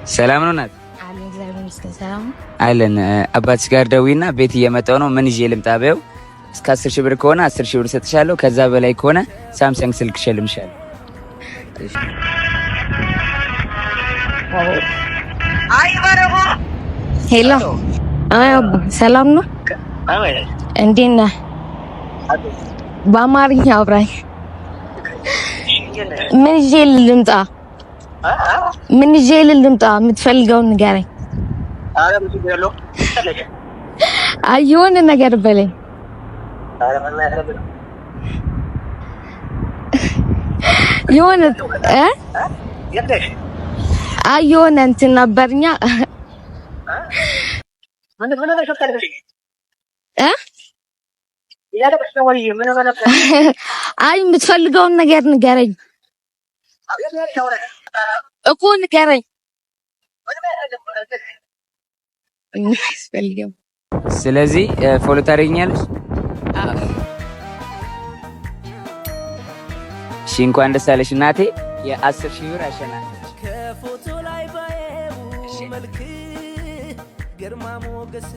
ሰላም ነው ናት? አለ እግዚአብሔር ይመስገን ሰላም አለን። አባትሽ ጋር ደውይና ቤት እየመጣሁ ነው ምን ይዤ ልምጣ በይው። እስከ 10 ሺህ ብር ከሆነ 10 ሺህ ብር ሰጥሻለሁ። ከዛ በላይ ከሆነ ሳምሰንግ ስልክ ሸልምሻለሁ። ሄሎ አባ ሰላም ነው? እንዴት ነህ? በአማርኛ አውራኝ። ምን ይዤ ልምጣ? ምን ይዤ ልምጣ? የምትፈልገውን ንገረኝ። አይ የሆነ ነገር በለኝ። የሆነ አይ የሆነ እንትን ነበርኛ። አይ የምትፈልገውን ነገር ንገረኝ እኮ ንገረኝ። ስለዚህ ፎሎ ታደርጊኛለሽ? እሺ እንኳን ደስ አለሽ እናቴ። የ10 ሺህ ብር አሸናፊ ከፎቶ ላይ ባየው መልክ ግርማ ሞገስ